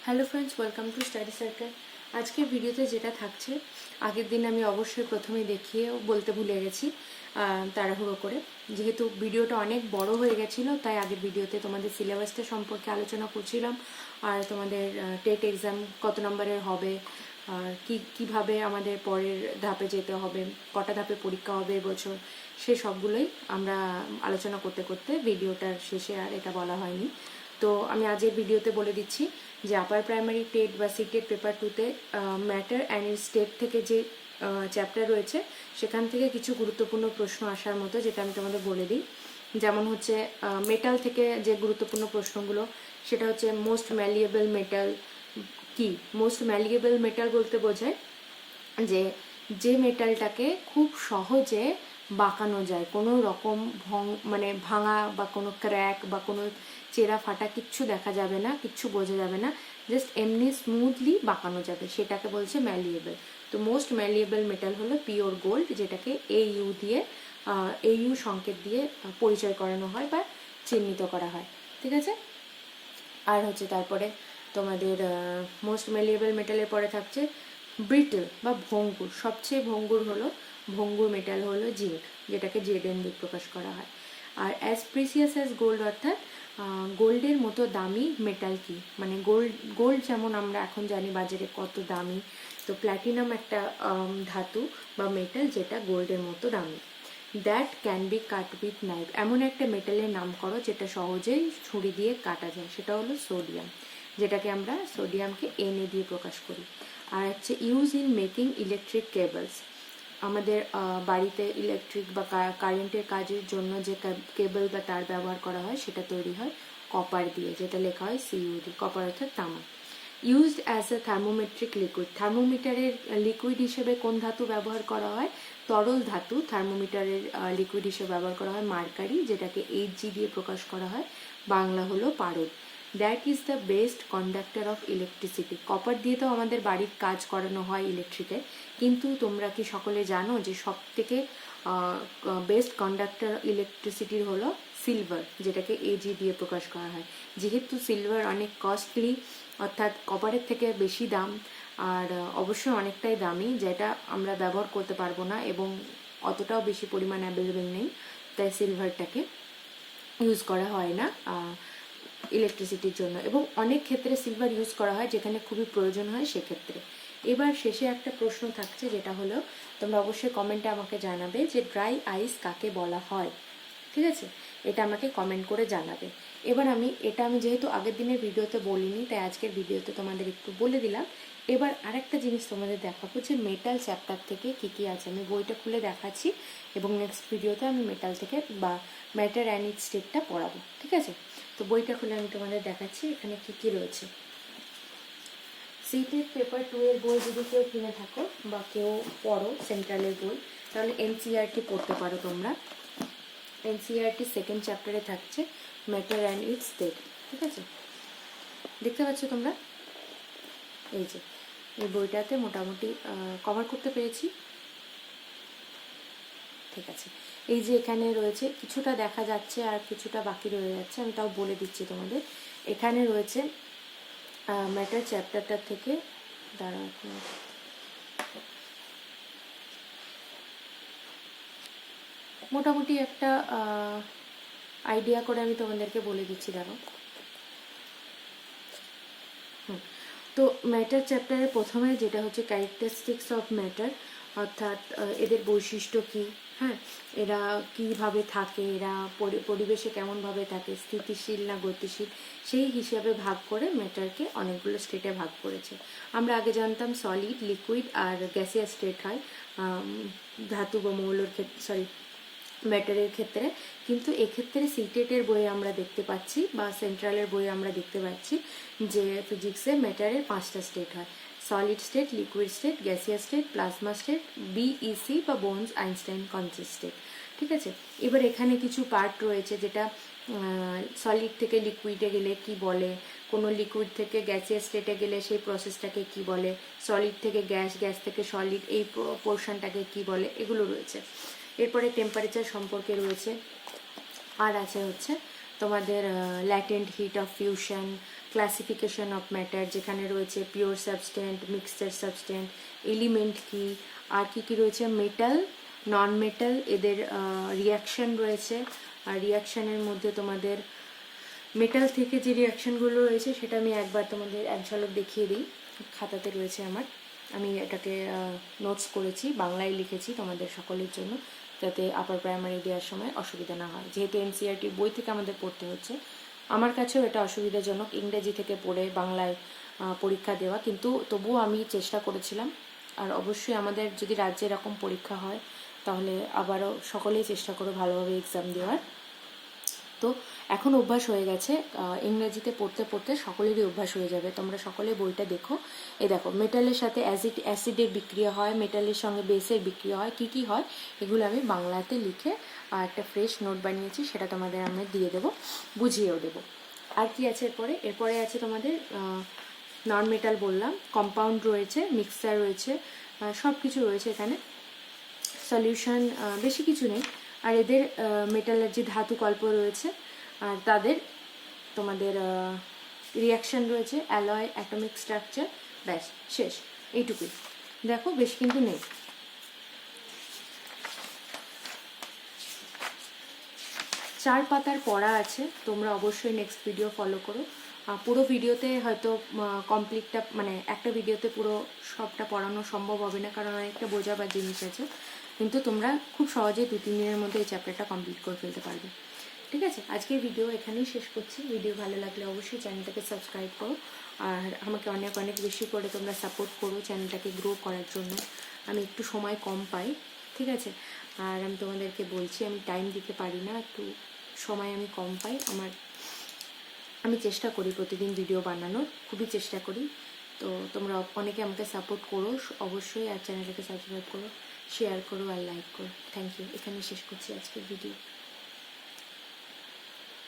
Hello friends, welcome to study circle. আজকের ভিডিওতে যেটা থাকছে, আগের দিন আমি অবশ্যই প্রথমে দেখিয়েও বলতে ভুলে গেছি তাড়াহুড়ো করে, যেহেতু ভিডিওটা অনেক বড় হয়ে গেছিলো, তাই আগের ভিডিওতে তোমাদের সিলেবাসটা সম্পর্কে আলোচনা করছিলাম, আর তোমাদের টেট এক্সাম কত নম্বরের হবে, আর কীভাবে আমাদের পরের ধাপে যেতে হবে, কটা ধাপে পরীক্ষা হবে এবছর, সে সবগুলোই আমরা আলোচনা করতে করতে ভিডিওটার শেষে আর এটা বলা হয়নি। তো আমি আজকের ভিডিওতে বলে দিচ্ছি যে আপার প্রাইমারি টেট বা সিটেট পেপার 2-তে ম্যাটার অ্যান্ড স্টেট থেকে যে চ্যাপ্টার রয়েছে সেখান থেকে কিছু গুরুত্বপূর্ণ প্রশ্ন আসার মতো, যেটা আমি তোমাদের বলে দিই। যেমন হচ্ছে মেটাল থেকে যে গুরুত্বপূর্ণ প্রশ্নগুলো, সেটা হচ্ছে মোস্ট ম্যালিয়েবল মেটাল কি। মোস্ট ম্যালিয়েবল মেটাল বলতে বোঝায় যে মেটালটাকে খুব সহজে বাঁকানো যায়, কোনো রকম মানে ভাঙা বা কোনো ক্র্যাক বা কোনো চেরা ফাটা কিচ্ছু দেখা যাবে না, কিচ্ছু বোঝা যাবে না, জাস্ট এমনি স্মুথলি বাঁকানো যাবে, সেটাকে বলছে ম্যালিয়েবল। তো মোস্ট ম্যালিয়েবল মেটাল হলো পিওর গোল্ড, যেটাকে AU সংকেত দিয়ে পরিচয় করানো হয় বা চিহ্নিত করা হয়। ঠিক আছে। আর হচ্ছে তারপরে তোমাদের মোস্ট ম্যালিয়েবল মেটালের পরে থাকছে ব্রিটল বা ভঙ্গুর। সবচেয়ে ভঙ্গুর মেটাল হলো জিঙ্ক, যেটাকে ZN দিয়ে প্রকাশ করা হয়। আর অ্যাজ প্রিসিয়াস অ্যাজ গোল্ড, অর্থাৎ গোল্ডের মতো দামি মেটাল কি, মানে গোল্ড যেমন আমরা এখন জানি বাজারে কত দামি, তো প্ল্যাটিনাম একটা ধাতু বা মেটাল যেটা গোল্ডের মতো দামি। That can be cut with knife, এমন একটা মেটালের নাম করো যেটা সহজেই ছুরি দিয়ে কাটা যায়, সেটা হলো সোডিয়াম, যেটাকে আমরা সোডিয়ামকে Na দিয়ে প্রকাশ করি। আর হচ্ছে use in making electric cables, আমাদের বাড়িতে ইলেকট্রিক বা কারেন্টের কাজের জন্য যে কেবল বা তার ব্যবহার করা হয় সেটা তৈরি হয় কপার দিয়ে, যেটা লেখা হয় CuD, কপার অর্থাৎ তামা। Used as a thermometric liquid, থার্মোমিটারের লিকুইড হিসেবে কোন ধাতু ব্যবহার করা হয়, তরল ধাতু থার্মোমিটারের লিকুইড হিসেবে ব্যবহার করা হয় মার্কারি, যেটাকে Hg দিয়ে প্রকাশ করা হয়, বাংলা হলো পারদ। That is the best conductor of electricity, copper দিয়ে তো আমাদের বাড়ির কাজ করানো হয় ইলেকট্রিকের, কিন্তু তোমরা কি সকলে জানো যে সব থেকে বেস্ট কন্ডাক্টর ইলেকট্রিসিটির হলো সিলভার, যেটাকে Ag দিয়ে প্রকাশ করা হয়। যেহেতু সিলভার অনেক কস্টলি, অর্থাৎ কপারের থেকে বেশি দাম, আর অবশ্যই অনেকটাই দামি, যেটা আমরা ব্যবহার করতে পারবো না এবং অতটাও বেশি পরিমাণ অ্যাভেলেবেল নেই, তাই সিলভারটাকে ইউজ করা হয় না ইলেকট্রিসিটির জন্য, এবং অনেক ক্ষেত্রে সিলভার ইউজ করা হয় যেখানে খুবই প্রয়োজন হয় সেক্ষেত্রে। এবার শেষে একটা প্রশ্ন থাকছে, যেটা হলো তোমরা অবশ্যই কমেন্টে আমাকে জানাবে যে ড্রাই আইস কাকে বলা হয়। ঠিক আছে, এটা আমাকে কমেন্ট করে জানাবে। এবার এটা আমি যেহেতু আগের দিনের ভিডিওতে বলিনি, তাই আজকের ভিডিওতে তোমাদের একটু বলে দিলাম। এবার আরেকটা জিনিস তোমাদের দেখাবো যে মেটাল চ্যাপ্টার থেকে কি কি আছে, আমি বইটা খুলে দেখাচ্ছি এবং নেক্সট ভিডিওতে আমি মেটাল থেকে বা ম্যাটার অ্যান্ড ইটস স্টেটটা পড়াবো। ঠিক আছে, তো বইটা খুলে আমি তোমাদের দেখাচ্ছি এখানে কি কি রয়েছে। সিটেট পেপার 2 এর বই যদি কেউ কিনে থাকো বা কেউ পড়ো সেন্ট্রালের বই, তাহলে NCERT পড়তে পারো তোমরা। NCERT সেকেন্ড চ্যাপ্টারে থাকছে ম্যাটার অ্যান্ড ইটস স্টেট। ঠিক আছে, দেখতে পাচ্ছ তোমরা, এই যে এই বইটাতে মোটামুটি কভার করতে পেরেছি। ঠিক আছে, এই যে এখানে রয়েছে, কিছুটা দেখা যাচ্ছে আর কিছুটা বাকি রয়ে যাচ্ছে, আমি তাও বলে দিচ্ছি তোমাদের। এখানে রয়েছে ম্যাটার চ্যাপ্টারটার থেকে, দাঁড়াও মোটামুটি একটা আইডিয়া করে আমি তোমাদেরকে বলে দিচ্ছি, দাঁড়াও। তো ম্যাটার চ্যাপ্টারের প্রথমে যেটা হচ্ছে ক্যারেক্টারিস্টিক্স অফ ম্যাটার, অর্থাৎ এদের বৈশিষ্ট্য কী, হ্যাঁ, এরা কীভাবে থাকে, এরা পরিবেশে কেমনভাবে থাকে, স্থিতিশীল না গতিশীল, সেই হিসাবে ভাগ করে ম্যাটারকে অনেকগুলো স্টেটে ভাগ করেছে। আমরা আগে জানতাম সলিড, লিকুইড আর গ্যাসিয়াস স্টেট হয় ধাতু বা মৌলের ক্ষেত্রে, ম্যাটারের ক্ষেত্রে, কিন্তু এক্ষেত্রে সিটেটের বইয়ে আমরা দেখতে পাচ্ছি বা সেন্ট্রালের বইয়ে আমরা দেখতে পাচ্ছি যে ফিজিক্সে ম্যাটারের 5টা স্টেট হয়: solid state, liquid state, gaseous state, plasma state, BEC বা বোনস আইনস্টাইন কনসেপ্ট স্টেট। ঠিক আছে, এবার এখানে কিছু পার্ট রয়েছে, যেটা সলিড থেকে লিকুইডে গেলে কি বলে, কোনো লিকুইড থেকে গ্যাসিয়াস স্টেটে গেলে সেই প্রসেসটাকে কি বলে, সলিড থেকে গ্যাস, গ্যাস থেকে সলিড, এই পোর্শনটাকে কি বলে, এগুলো রয়েছে। এরপরে টেম্পারেচার সম্পর্কে রয়েছে, আর আছে হচ্ছে তোমাদের latent heat of fusion, classification of matter, যেখানে রয়েছে পিওর সাবস্টেন্ট, মিক্সচার সাবস্টেন্ট, এলিমেন্ট কি, আর কি কি রয়েছে মেটাল, নন মেটাল, এদের রিয়াকশান রয়েছে। আর রিয়াকশানের মধ্যে তোমাদের মেটাল থেকে যে রিয়াকশানগুলো রয়েছে সেটা আমি একবার তোমাদের এক ঝলক দেখিয়ে দিই। খাতাতে রয়েছে আমার, আমি এটাকে নোটস করেছি, বাংলায় লিখেছি তোমাদের সকলের জন্য, যাতে আপার প্রাইমারি দেওয়ার সময় অসুবিধা না হয়। যেহেতু এনসিইআরটি বই থেকে আমাদের পড়তে হচ্ছে, আমার কাছেও এটা অসুবিধাজনক ইংরেজি থেকে পড়ে বাংলায় পরীক্ষা দেওয়া, কিন্তু তবুও আমি চেষ্টা করেছিলাম। আর অবশ্যই আমাদের যদি রাজ্যে এরকম পরীক্ষা হয় তাহলে আবারও সকলেই চেষ্টা করো ভালোভাবে এক্সাম দেওয়ার। তো এখন অভ্যাস হয়ে গেছে, ইংরেজিতে পড়তে পড়তে সকলেরই অভ্যাস হয়ে যাবে। তোমরা সকলে বইটা দেখো। এই দেখো, মেটালের সাথে অ্যাসিডের বিক্রিয়া হয়, মেটালের সঙ্গে বেসের বিক্রিয়া হয়, কি হয় এগুলো আমি বাংলাতে লিখে একটা ফ্রেশ নোট বানিয়েছি, সেটা তোমাদের আমি দিয়ে দেবো, বুঝিয়েও দেবো। আর কি আছে এরপরে আছে তোমাদের নন মেটাল বললাম, কম্পাউন্ড রয়েছে, মিক্সচার রয়েছে, সব কিছু রয়েছে এখানে। সলিউশন বেশি কিছু নেই। আর এদের মেটালের যে ধাতু কল্প রয়েছে আর তাদের তোমাদের রিয়াকশান রয়েছে, অ্যালয়, অ্যাটমিক স্ট্রাকচার, ব্যাস শেষ, এইটুকুই। দেখো বেশি কিন্তু নেই। চার পাতার পড়া আছে, তোমরা অবশ্যই নেক্সট ভিডিও ফলো করো। পুরো ভিডিওতে হয়তো কমপ্লিটটা মানে একটা ভিডিওতে পুরো সবটা পড়ানো সম্ভব হবে না, কারণ অনেকটা বোঝাবার জিনিস আছে, কিন্তু তোমরা খুব সহজেই 2-3 দিনের মধ্যে এই চ্যাপ্টারটা কমপ্লিট করে ফেলতে পারবে। ঠিক আছে, আজকের ভিডিও এখানেই শেষ করছি। ভিডিও ভালো লাগলে অবশ্যই চ্যানেলটাকে সাবস্ক্রাইব করো, আর আমাকে অনেক অনেক বেশি করে তোমরা সাপোর্ট করো চ্যানেলটাকে গ্রো করার জন্য। আমি একটু সময় কম পাই, ঠিক আছে, আর আমি তোমাদেরকে বলছি আমি টাইম দিতে পারি না, একটু সময় আমি কম পাই। আমি চেষ্টা করি প্রতিদিন ভিডিও বানানোর, খুবই চেষ্টা করি। তো তোমরা অনেকে আমাকে সাপোর্ট করো অবশ্যই, আর চ্যানেলটাকে সাবস্ক্রাইব করো, শেয়ার করো আর লাইক করো। Thank you. এখানে শেষ করছি আজকের ভিডিও।